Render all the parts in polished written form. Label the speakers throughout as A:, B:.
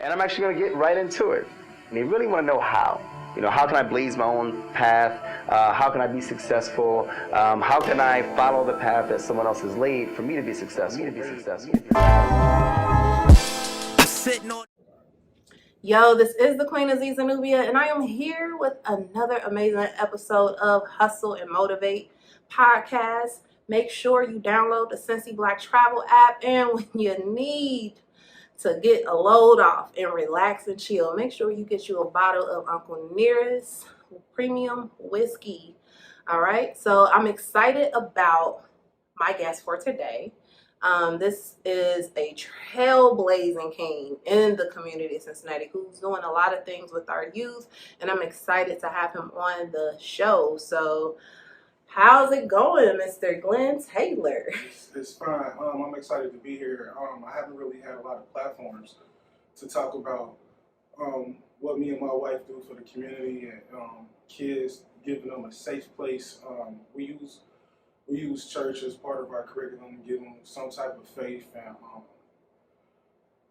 A: And I'm actually going to get right into it. And you really want to know how. You know, how can I blaze my own path? How can I be successful? How can I follow the path that someone else has laid for me to be successful?
B: Yo, this is the Queen Azizah Nubia, and I am here with another amazing episode of Hustle and Motivate podcast. Make sure you download the Cincy Black Travel app, and when you need to get a load off and relax and chill, make sure you get you a bottle of Uncle Nearest premium whiskey. All right, so I'm excited about my guest for today. This is a trailblazing king in the community of Cincinnati who's doing a lot of things with our youth, and I'm excited to have him on the show. So how's it going, Mr. Glen Taylor?
C: It's fine. I'm excited to be here. I haven't really had a lot of platforms to talk about what me and my wife do for the community and kids, giving them a safe place. We use church as part of our curriculum to give them some type of faith and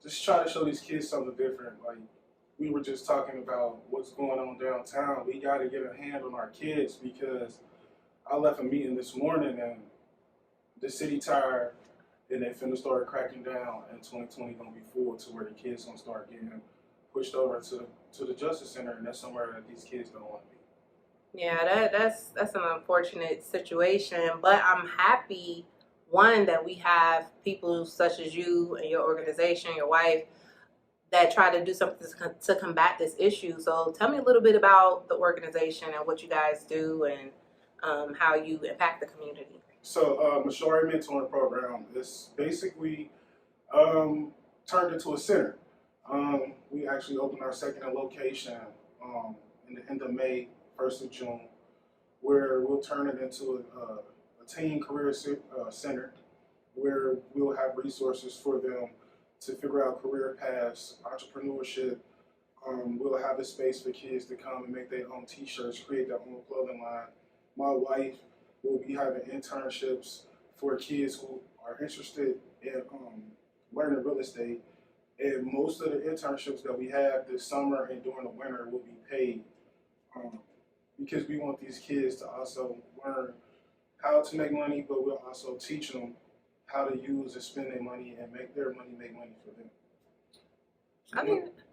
C: just try to show these kids something different. Like we were just talking about what's going on downtown. We got to get a hand on our kids because I left a meeting this morning and the city tired and they finna start cracking down, and 2020 gonna be full to where the kids gonna start getting pushed over to the Justice Center, and that's somewhere that these kids don't want to be.
B: Yeah, that's an unfortunate situation, but I'm happy, one, that we have people such as you and your organization, your wife, that try to do something to combat this issue. So tell me a little bit about the organization and what you guys do and how you impact the community.
C: So Mshauri Mentoring Program is basically turned into a center. We actually opened our second location in the end of May, 1st of June, where we'll turn it into a teen career center where we'll have resources for them to figure out career paths, entrepreneurship. We'll have a space for kids to come and make their own t-shirts, create their own clothing line. My wife will be having internships for kids who are interested in learning real estate. And most of the internships that we have this summer and during the winter will be paid because we want these kids to also learn how to make money, but we'll also teach them how to use and spend their money and make their money make money for them.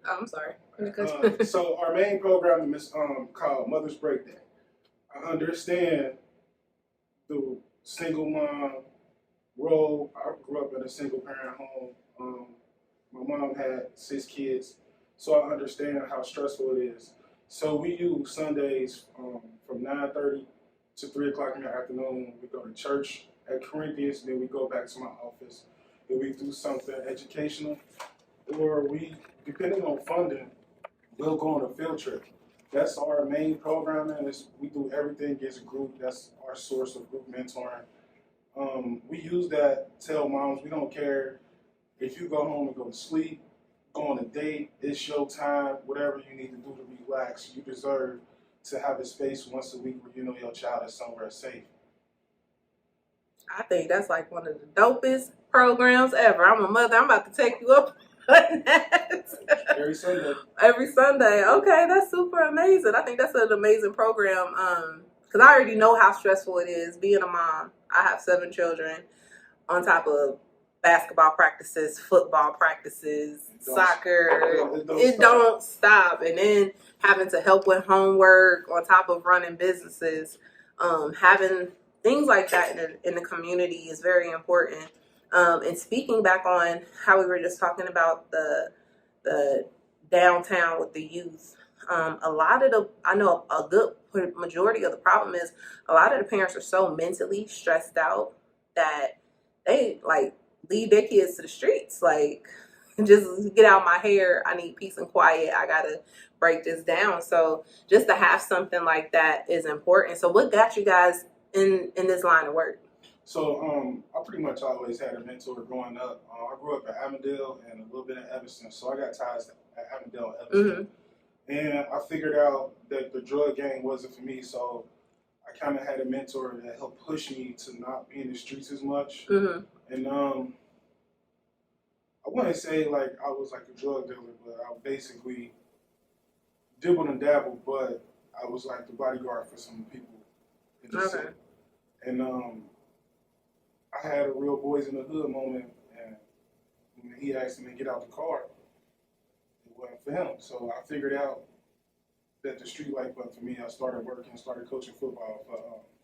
B: I'm sorry.
C: So our main program is called Mother's Breakdown. I understand the single mom role. I grew up in a single parent home. My mom had 6 kids, so I understand how stressful it is. So we use Sundays from 9:30 to 3 o'clock in the afternoon. We go to church at Corinthians, then we go back to my office and we do something educational, or we, depending on funding, we'll go on a field trip. That's our main programming. We do everything as a group. That's our source of group mentoring. We use that, tell moms, we don't care if you go home and go to sleep, go on a date, it's your time, whatever you need to do to relax. You deserve to have a space once a week where you know your child is somewhere safe.
B: I think that's like one of the dopest programs ever. I'm a mother. I'm about to take you up on that.
C: Every Sunday.
B: Every Sunday. Okay, that's super amazing. I think that's an amazing program because I already know how stressful it is being a mom. I have 7 children on top of basketball practices, football practices, soccer. It don't stop. And then having to help with homework on top of running businesses, having things like that in the community is very important. And speaking back on how we were just talking about the downtown with the youth, I know a good majority of the problem is a lot of the parents are so mentally stressed out that they like leave their kids to the streets. Like, just get out my hair. I need peace and quiet. I gotta break this down. So just to have something like that is important. So what got you guys in this line of work?
C: So I pretty much always had a mentor growing up. I grew up in Avondale and a little bit in Evanston, so I got ties at Avondale and Evanston. And I figured out that the drug game wasn't for me, so I kind of had a mentor that helped push me to not be in the streets as much. And I wouldn't say like I was like a drug dealer, but I basically dibbled and dabbled, but I was like the bodyguard for some people in the city. And I had a real boys in the hood moment, and when he asked me to get out the car, it wasn't for him. So I figured out that the street life wasn't for me. I started working, started coaching football for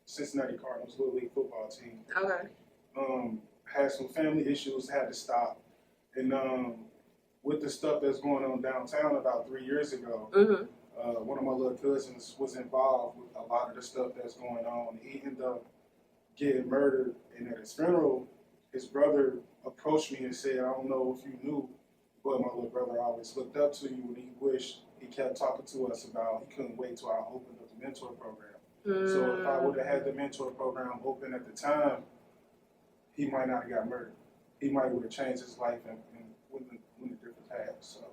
C: Cincinnati Cardinals Little League football team. Had some family issues, had to stop. And with the stuff that's going on downtown about 3 years ago, one of my little cousins was involved with a lot of the stuff that's going on. He ended up getting murdered, and at his funeral, his brother approached me and said, I don't know if you knew, but my little brother always looked up to you, and he wished he kept talking to us about, he couldn't wait till I opened up the mentor program. So if I would have had the mentor program open at the time, he might not have got murdered. He might would have changed his life and went a different path. So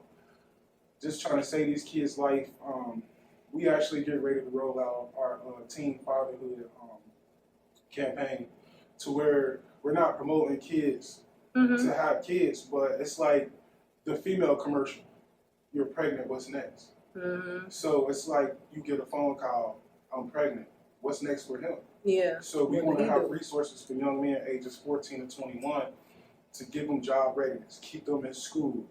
C: just trying to save these kids' life. We actually get ready to roll out our teen fatherhood campaign to where we're not promoting kids to have kids, but it's like the female commercial. You're pregnant, what's next? So it's like you get a phone call, I'm pregnant. What's next for him?
B: Yeah.
C: So we want to have resources for young men ages 14 to 21 to give them job readiness, keep them in school,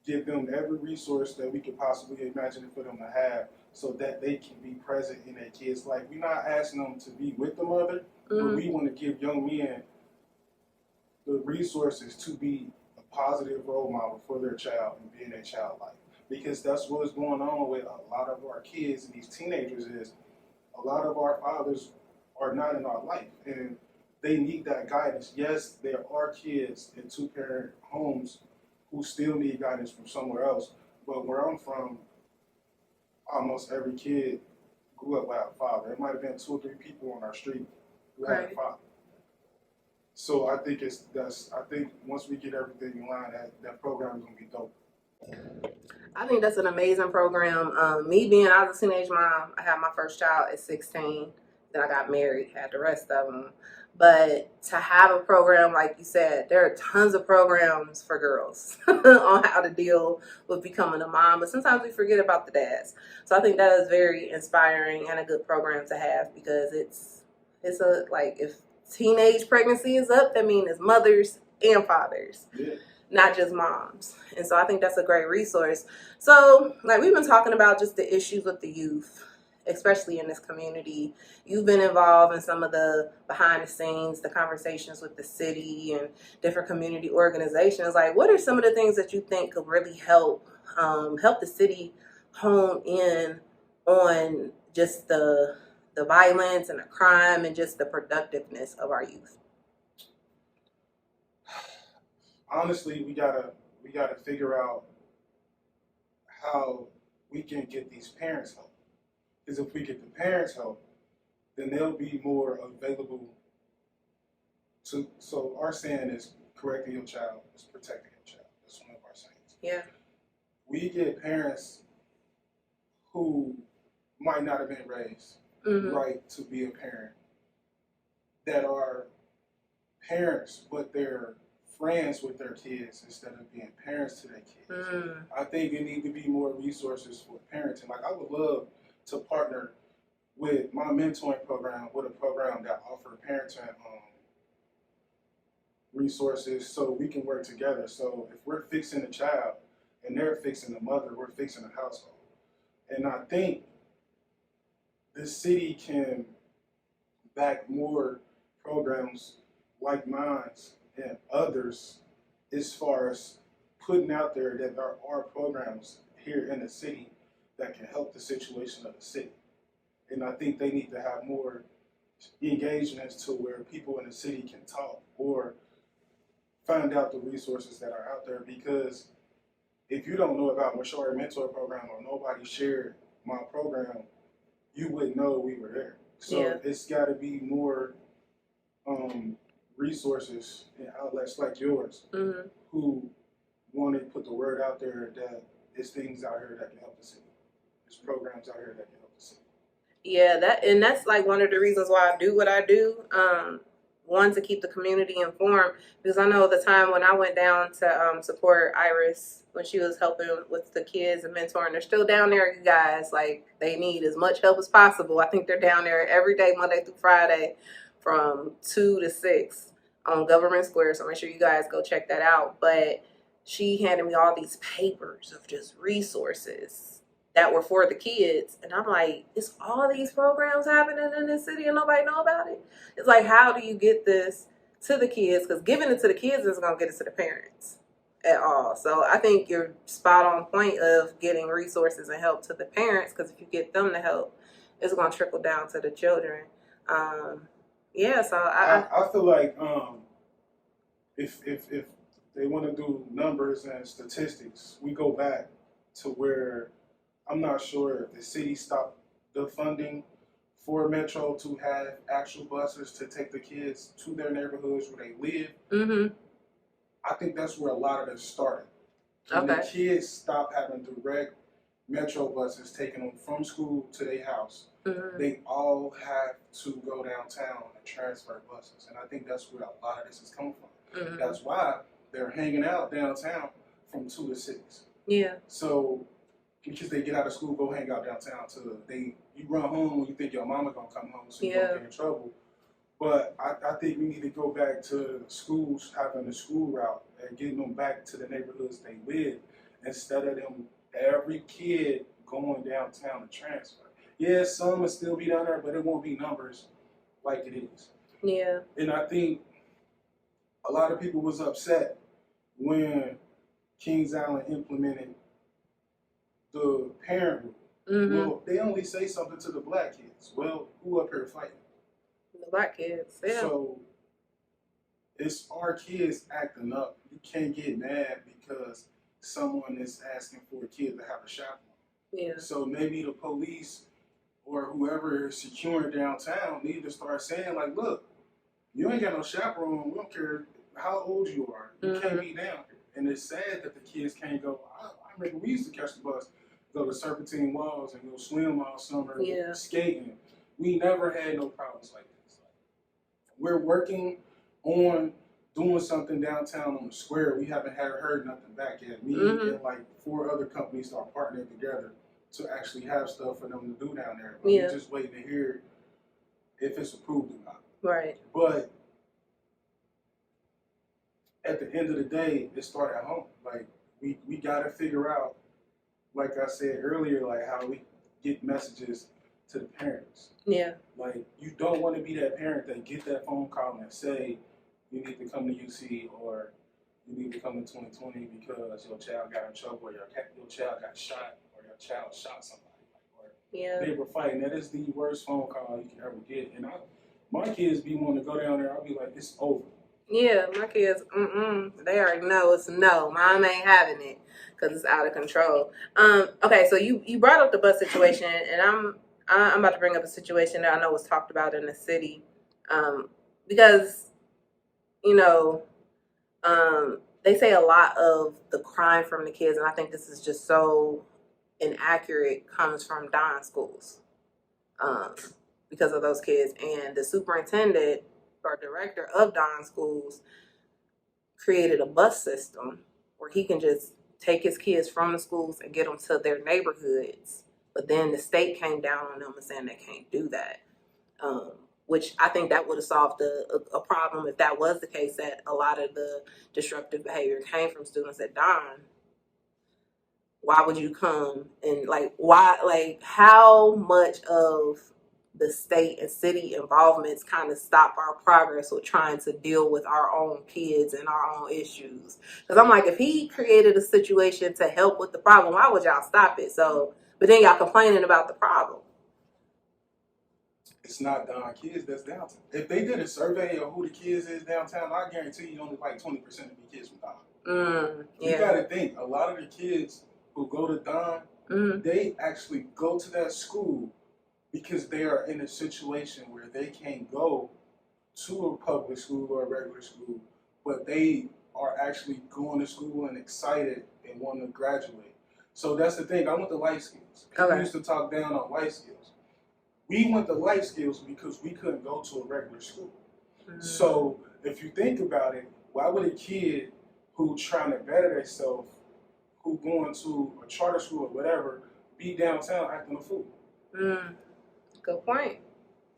C: give them every resource that we could possibly imagine for them to have so that they can be present in their kids' life. We're not asking them to be with the mother, but we want to give young men the resources to be a positive role model for their child and be in their child life. Because that's what's going on with a lot of our kids and these teenagers is a lot of our fathers are not in our life and they need that guidance. Yes, there are kids in two-parent homes who still need guidance from somewhere else, but where I'm from, almost every kid grew up without a father. It might have been 2 or 3 people on our street who had a father. So I think I think once we get everything in line, that program is gonna be dope.
B: I think that's an amazing program. I was a teenage mom. I had my first child at 16. Then I got married, had the rest of them. But to have a program, like you said, there are tons of programs for girls on how to deal with becoming a mom. But sometimes we forget about the dads. So I think that is very inspiring and a good program to have because it's if teenage pregnancy is up, that means it's mothers and fathers.
C: Yeah.
B: Not just moms. And so I think that's a great resource. So like we've been talking about just the issues with the youth, especially in this community. You've been involved in some of the behind the scenes, the conversations with the city and different community organizations. Like what are some of the things that you think could really help the city hone in on just the violence and the crime and just the productiveness of our youth?
C: Honestly, we gotta figure out how we can get these parents help. Because if we get the parents help, then they'll be more available to. So our saying is correcting your child is protecting your child. That's one of our sayings.
B: Yeah.
C: We get parents who might not have been raised right to be a parent, that are parents, but they're friends with their kids instead of being parents to their kids. I think there need to be more resources for parenting. Like I would love to partner with my mentoring program with a program that offers parenting resources so we can work together. So if we're fixing the child and they're fixing the mother, we're fixing the household. And I think the city can back more programs like mine and others as far as putting out there that there are programs here in the city that can help the situation of the city. And I think they need to have more engagements to where people in the city can talk or find out the resources that are out there. Because if you don't know about Mshauri Mentoring Program or nobody shared my program, you wouldn't know we were there. So it's got to be more resources and outlets like yours who want to put the word out there that there's things out here that can help the city. There's programs out here that can help the city.
B: Yeah, that's like one of the reasons why I do what I do. one, to keep the community informed, because I know the time when I went down to support Iris when she was helping with the kids and mentoring, they're still down there, you guys. Like, they need as much help as possible. I think they're down there every day, Monday through Friday, from 2 to 6 on Government Square. So make sure you guys go check that out. But she handed me all these papers of just resources that were for the kids. And I'm like, is all these programs happening in this city and nobody know about it? It's like, how do you get this to the kids? Because giving it to the kids isn't going to get it to the parents at all. So I think you're spot on point of getting resources and help to the parents, because if you get them the help, it's going to trickle down to the children. Yeah, so
C: I feel like if they want to do numbers and statistics, we go back to where I'm not sure if the city stopped the funding for Metro to have actual buses to take the kids to their neighborhoods where they live.
B: Mm-hmm.
C: I think that's where a lot of this started. When the kids stopped having direct Metro buses taking them from school to their house, they all have to go downtown and transfer buses. And I think that's where a lot of this is coming from. That's why they're hanging out downtown from 2 to 6.
B: Yeah.
C: So, because they get out of school, go hang out downtown you run home when you think your mama gonna come home, so you don't get in trouble. But I think we need to go back to schools having the school route and getting them back to the neighborhoods they live, instead of them every kid going downtown to transfer. Yeah, some will still be down there, but it won't be numbers like it is.
B: Yeah.
C: And I think a lot of people was upset when Kings Island implemented the parent rule. Well, they only say something to the black kids. Well, who up here fighting?
B: The black kids, yeah.
C: So it's our kids acting up. You can't get mad because someone is asking for a kid to have a chaperone.
B: Yeah.
C: So maybe the police or whoever is securing downtown need to start saying, like, look, you ain't got no chaperone. We don't care how old you are. You can't be down here. And it's sad that the kids can't go. I remember we used to catch the bus, go to Serpentine Walls and go swim all summer, skating. We never had no problems like this. We're working on doing something downtown on the square. We haven't heard nothing back yet. Me and like 4 other companies are partnering together to actually have stuff for them to do down there. But we're just waiting to hear if it's approved or not.
B: Right.
C: But at the end of the day, it started at home. Like, we got to figure out, like I said earlier, like how we get messages to the parents.
B: Yeah.
C: Like, you don't want to be that parent that get that phone call and say, you need to come to UC, or you need to come in 2020 because your child got in trouble, or your child got shot, or your child shot somebody. Or they were fighting. That is the worst phone call you can ever get. And my kids be wanting to go down there, I'll be like, it's over. Yeah,
B: my kids, they already know it's no. Mom ain't having it because it's out of control. Okay, so you brought up the bus situation, and I'm about to bring up a situation that I know was talked about in the city, because, you know, they say a lot of the crime from the kids, and I think this is just so inaccurate, comes from Don schools, because of those kids. And the superintendent or director of Don schools created a bus system where he can just take his kids from the schools and get them to their neighborhoods. But then the state came down on them and saying they can't do that, which I think that would have solved a problem if that was the case, that a lot of the disruptive behavior came from students at Don. Why would you come and how much of the state and city involvements kind of stop our progress with trying to deal with our own kids and our own issues? Because I'm like, if he created a situation to help with the problem, why would y'all stop it? So, but then y'all complaining about the problem.
C: It's not Don kids that's downtown. If they did a survey of who the kids is downtown, I guarantee you only like 20% of the kids from Don. You got to think, a lot of the kids who go to Don, they actually go to that school because they are in a situation where they can't go to a public school or a regular school, but they are actually going to school and excited and want to graduate. So that's the thing. I went to life skills. People used to talk down on life skills. We went to life skills because we couldn't go to a regular school. So if you think about it, why would a kid who trying to better themselves, who going to a charter school or whatever, be downtown acting a fool?
B: Good point.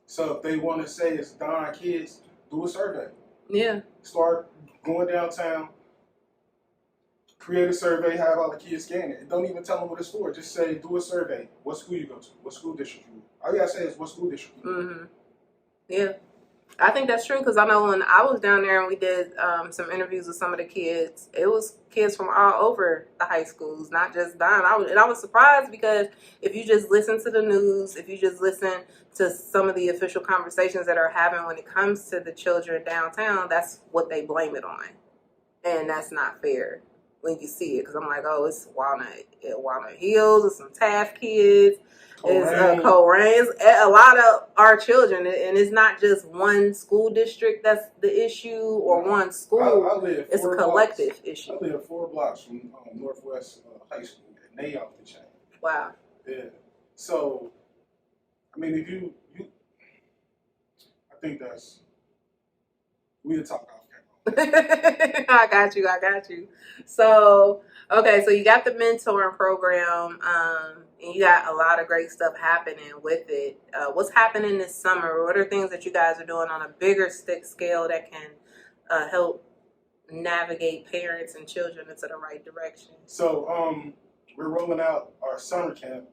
C: So if they want to say it's Don kids, do a survey.
B: Yeah.
C: Start going downtown, create a survey, have all the kids scan it. Don't even tell them what it's for. Just say, do a survey. What school you go to? What school district you go to? All you gotta say is what school district you go to.
B: Yeah. I think that's true because I know when I was down there and we did some interviews with some of the kids, it was kids from all over the high schools, not just Don. I was surprised because if you just listen to the news, if you just listen to some of the official conversations that are having when it comes to the children downtown, that's what they blame it on. And that's not fair when you see it because I'm like, oh, it's Walnut Hills, it's some Taft kids. It's Coleraine. A lot of our children, and it's not just one school district that's the issue or one school. It's a collective issue.
C: I live 4 blocks from Northwest High School, and they off the chain.
B: Wow.
C: Yeah. So, I mean, if you I think we'll talk off camera.
B: I got you. So, okay, so you got the mentoring program, and you got a lot of great stuff happening with it. What's happening this summer? What are things that you guys are doing on a bigger scale that can help navigate parents and children into the right direction?
C: So, we're rolling out our summer camp.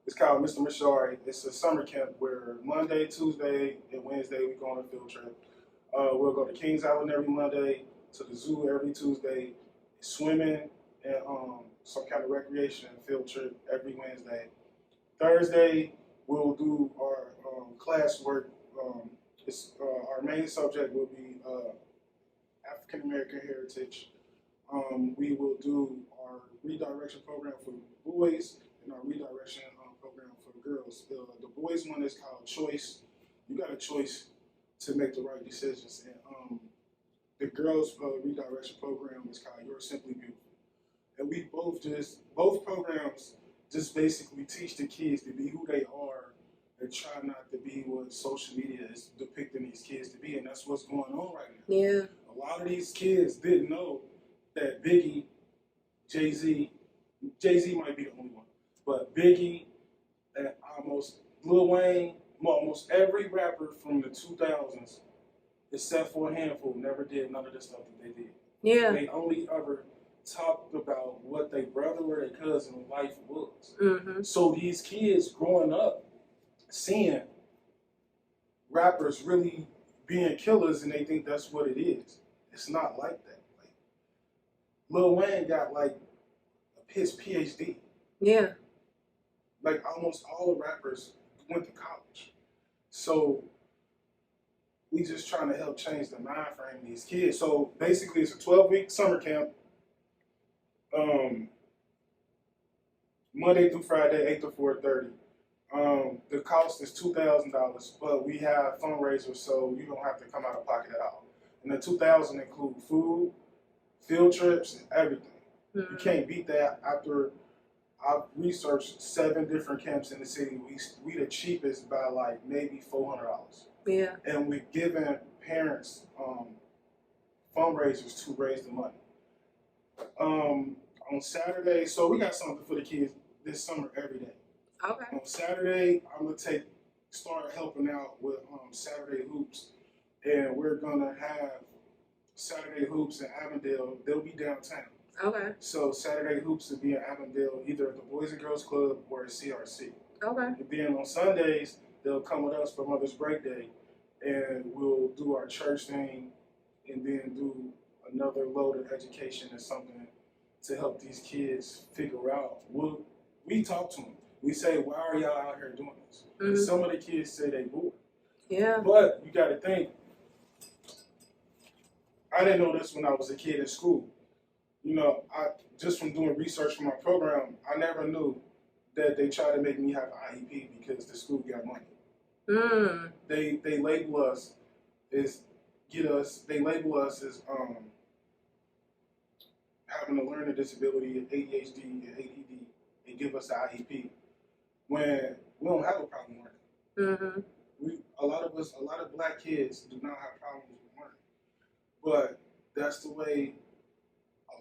C: It's called Mr. Mshauri. It's a summer camp where Monday, Tuesday, and Wednesday we go on a field trip. We'll go to Kings Island every Monday, to the zoo every Tuesday, swimming and some kind of recreation field trip every Wednesday. Thursday, we'll do our classwork. Our main subject will be African American heritage. We will do our redirection program for boys and our redirection program for girls. The boys one is called Choice. You got a choice to make the right decisions. And the girls' redirection program is called You're Simply Beautiful. And we both programs just basically teach the kids to be who they are and try not to be what social media is depicting these kids to be. And that's what's going on right now.
B: Yeah.
C: A lot of these kids didn't know that Biggie, Jay-Z might be the only one, but Biggie and almost Lil Wayne, almost every rapper from the 2000s, except for a handful, never did none of the stuff that they did.
B: Yeah.
C: They only ever talked about what their brother or their cousin life was. So these kids growing up seeing rappers really being killers and they think that's what it is. It's not like that. Like, Lil Wayne got like his PhD.
B: Yeah.
C: Like almost all the rappers went to college. So we just trying to help change the mind frame of these kids. So basically it's a 12-week summer camp. Monday through Friday, 8 to 4:30. The cost is $2,000, but we have fundraisers, so you don't have to come out of pocket at all. And the $2,000 include food, field trips, and everything. You can't beat that. After I've researched 7 different camps in the city, we the cheapest by like maybe $400.
B: Yeah.
C: And we're giving parents fundraisers to raise the money. On Saturday, so we got something for the kids this summer every day.
B: Okay.
C: On Saturday, I'm gonna start helping out with Saturday Hoops, and we're gonna have Saturday Hoops in Avondale. They'll be downtown.
B: Okay.
C: So Saturday Hoops will be in Avondale, either at the Boys and Girls Club or at CRC.
B: Okay.
C: And then on Sundays, they'll come with us for Mother's Break Day, and we'll do our church thing, and then do another load of education and something to help these kids figure out. We talk to them. We say, why are y'all out here doing this? And some of the kids say they bored.
B: Yeah.
C: But you got to think, I didn't know this when I was a kid in school. You know, just from doing research for my program, I never knew that they tried to make me have an IEP because the school got money. They label us as having a learning disability, ADHD, and ADD, and give us an IEP when we don't have a problem learning. A lot of black kids do not have problems with money, but that's the way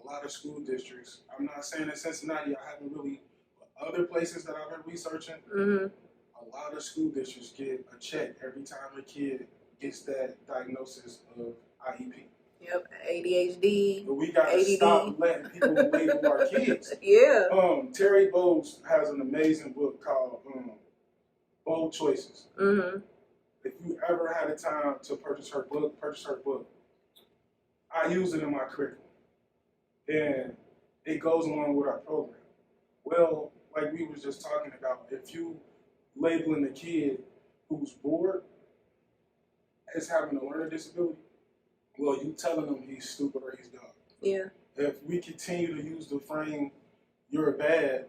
C: a lot of school districts. I'm not saying in Cincinnati. I haven't really, but other places that I've been researching.
B: Mm-hmm.
C: A lot of school districts get a check every time a kid gets that diagnosis of IEP.
B: Yep, ADHD.
C: But we gotta
B: ADD.
C: stop letting people label our kids.
B: Yeah.
C: Terry Bowles has an amazing book called Bold Choices.
B: Mm-hmm.
C: If you ever had a time to purchase her book. I use it in my curriculum, and it goes along with our program. Well, like we was just talking about, if you labeling a kid who's bored as having a learning disability, well, you telling them he's stupid or he's dumb.
B: Yeah. If
C: we continue to use the frame, you're bad,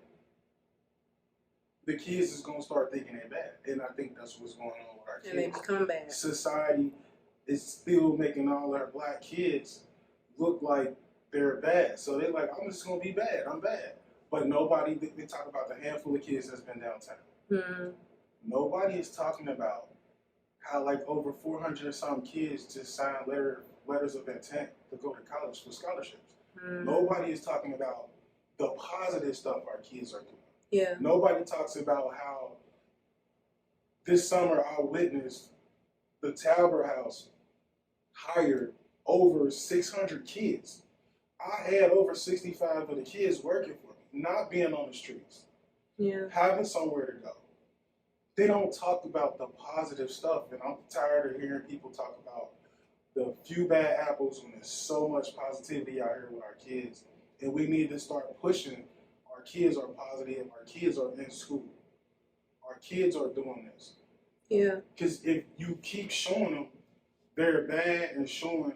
C: the kids is going to start thinking they're bad. And I think that's what's going on with our kids.
B: And they become bad.
C: Society is still making all our black kids look like they're bad. So they're like, I'm just going to be bad. I'm bad. But nobody, they talk about the handful of kids that's been downtown. Mm-hmm. Nobody is talking about how like over 400 and some kids just signed letters of intent to go to college for scholarships. Mm-hmm. Nobody is talking about the positive stuff our kids are doing.
B: Yeah.
C: Nobody talks about how this summer I witnessed the Talbot House hired over 600 kids. I had over 65 of the kids working for me, not being on the streets.
B: Yeah.
C: Having somewhere to go. They don't talk about the positive stuff, and I'm tired of hearing people talk about the few bad apples when there's so much positivity out here with our kids. And we need to start pushing. Our kids are positive. Our kids are in school. Our kids are doing this.
B: Yeah.
C: Because if you keep showing them they're bad and showing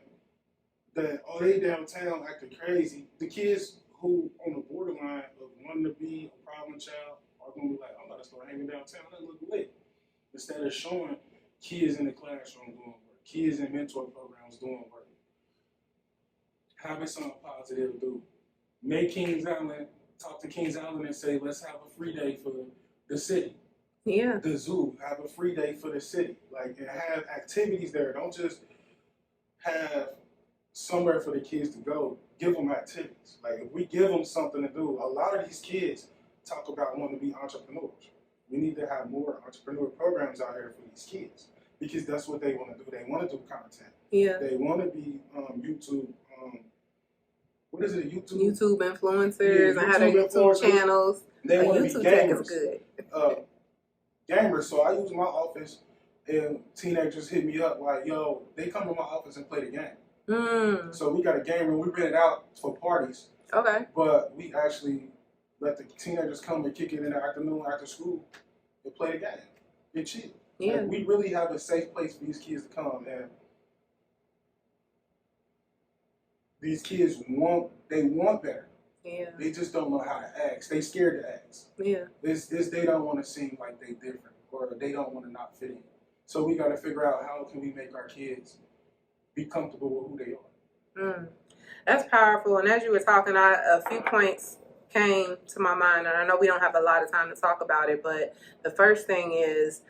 C: that, oh, they downtown acting crazy, the kids who on the borderline of wanting to be a problem child are going to be like, I'm about to start hanging downtown. That look lit. Instead of showing kids in the classroom doing work, kids in mentor programs doing work, having something positive to do. Make Kings Island, talk to Kings Island and say, let's have a free day for the city.
B: Yeah.
C: The zoo, have a free day for the city. Like, and have activities there. Don't just have somewhere for the kids to go. Give them activities. Like, if we give them something to do, a lot of these kids talk about wanting to be entrepreneurs. We need to have more entrepreneur programs out here for these kids because that's what they want to do. They want to do content.
B: Yeah.
C: They want to be YouTube. What is it?
B: YouTube influencers and have their YouTube channels.
C: They want to be
B: YouTube
C: gamers.
B: tech is good.
C: Gamers. So I use my office, and teenagers hit me up like, "Yo, they come to my office and play the game."
B: Mm.
C: So we got a game room. We rent it out for parties.
B: Okay.
C: But we actually let the teenagers come and kick it in the afternoon after school and play the game. Get chill.
B: Yeah.
C: Like, we really have a safe place for these kids to come, and these kids want better.
B: Yeah.
C: They just don't know how to ask. They scared to ask.
B: Yeah.
C: They don't want to seem like they different or they don't want to not fit in. So we got to figure out how can we make our kids be comfortable with who they are.
B: Mm. That's powerful. And as you were talking, a few points came to my mind, and I know we don't have a lot of time to talk about it, but the first thing is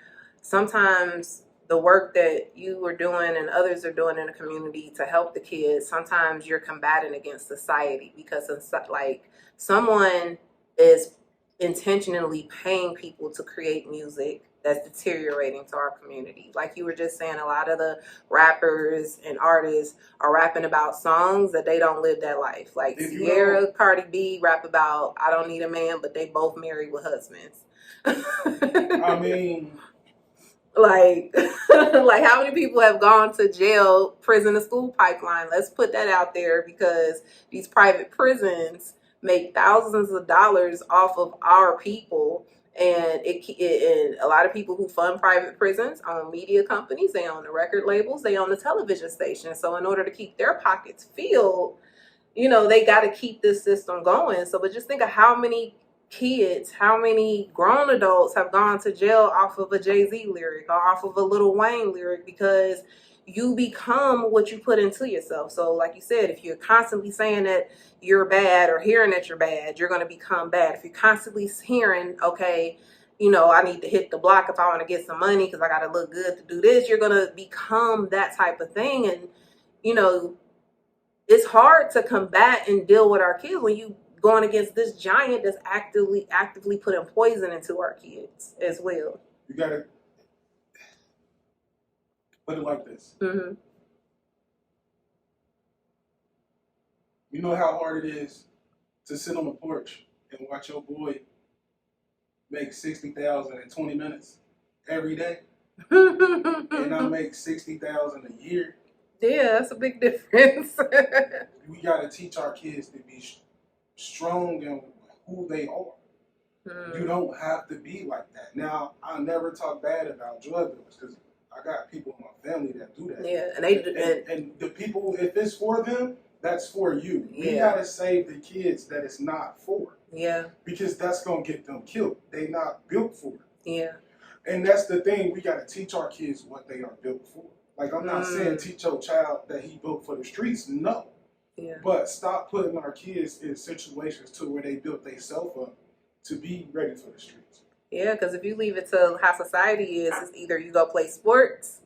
B: sometimes the work that you are doing and others are doing in the community to help the kids, sometimes you're combating against society because it's like someone is intentionally paying people to create music that's deteriorating to our community. Like you were just saying, a lot of the rappers and artists are rapping about songs that they don't live that life. Like Sierra, Cardi B rap about I don't need a man, but they both married with husbands.
C: I mean,
B: like how many people have gone to jail, prison to school pipeline? Let's put that out there because these private prisons make thousands of dollars off of our people. And and a lot of people who fund private prisons own media companies, they own the record labels, they own the television stations. So in order to keep their pockets filled, they got to keep this system going. So but just think of how many kids, how many grown adults have gone to jail off of a Jay-Z lyric or off of a Lil Wayne lyric because you become what you put into yourself. So like you said, if you're constantly saying that you're bad or hearing that you're bad, you're going to become bad. If you're constantly hearing, okay, you know, I need to hit the block if I want to get some money because I got to look good to do this. You're going to become that type of thing. And, you know, it's hard to combat and deal with our kids when you going against this giant that's actively putting poison into our kids as well.
C: You got to put it like this.
B: Mm-hmm.
C: You know how hard it is to sit on the porch and watch your boy make $60,000 in 20 minutes every day, and I make $60,000 a year.
B: Yeah, that's a big difference.
C: We got to teach our kids to be strong in who they are. You don't have to be like that. Now, I never talk bad about drug dealers because I got people in my family that do that.
B: Yeah,
C: and the people, if it's for them, that's for you.
B: Yeah.
C: We gotta save the kids that it's not for.
B: Yeah.
C: Because that's gonna get them killed. They not built for it.
B: Yeah.
C: And that's the thing. We gotta teach our kids what they are built for. Like, I'm not saying teach your child that he built for the streets. No.
B: Yeah.
C: But stop putting our kids in situations to where they built themselves up to be ready for the streets.
B: Yeah, because if you leave it to how society is, it's either you go play sports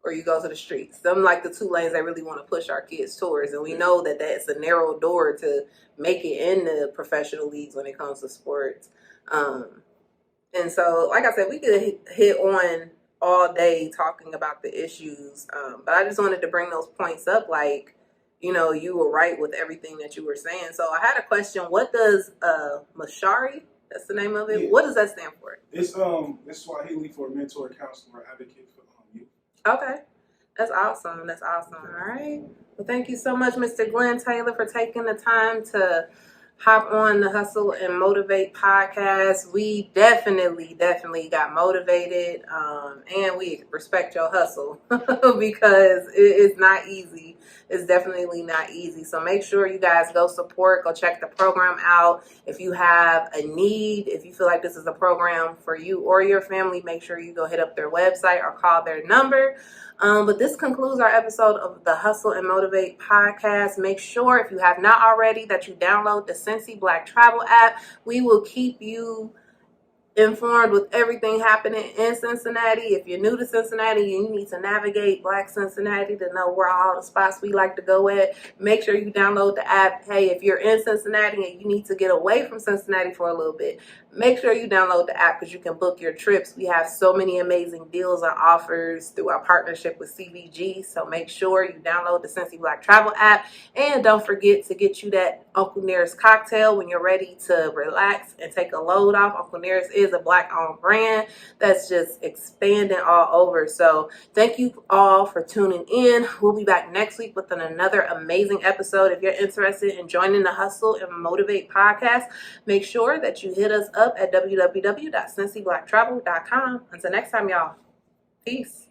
B: or you go to the streets. Them like the two lanes they really want to push our kids towards. And we know that that's a narrow door to make it in the professional leagues when it comes to sports. And so, like I said, we could hit on all day talking about the issues. But I just wanted to bring those points up. Like, you know, you were right with everything that you were saying. So I had a question. What does Mshauri, that's the name of it,
C: Yeah.
B: what does that stand for?
C: It's Swahili for mentor, counselor, advocate for youth.
B: Okay. That's awesome. That's awesome. All right. Well, thank you so much, Mr. Glen Taylor, for taking the time to hop on the Hustle and Motivate podcast. We definitely got motivated, and we respect your hustle because it's not easy. It's definitely not easy. So make sure you guys go support, go check the program out. If you have a need, if you feel like this is a program for you or your family, make sure you go hit up their website or call their number. But this concludes our episode of the Hustle and Motivate podcast. Make sure, if you have not already, that you download the Cincy Black Travel app. We will keep you informed with everything happening in Cincinnati. If you're new to Cincinnati and you need to navigate Black Cincinnati to know where all the spots we like to go at, make sure you download the app. Hey, if you're in Cincinnati and you need to get away from Cincinnati for a little bit, make sure you download the app because you can book your trips. We have so many amazing deals and offers through our partnership with CVG. So make sure you download the Cincy Black Travel app. And don't forget to get you that Uncle Nearest cocktail when you're ready to relax and take a load off. Uncle Nearest is a Black-owned brand that's just expanding all over. So thank you all for tuning in. We'll be back next week with another amazing episode. If you're interested in joining the Hustle and Motivate podcast, make sure that you hit us up at www.cincyblacktravel.com. Until next time, y'all. Peace.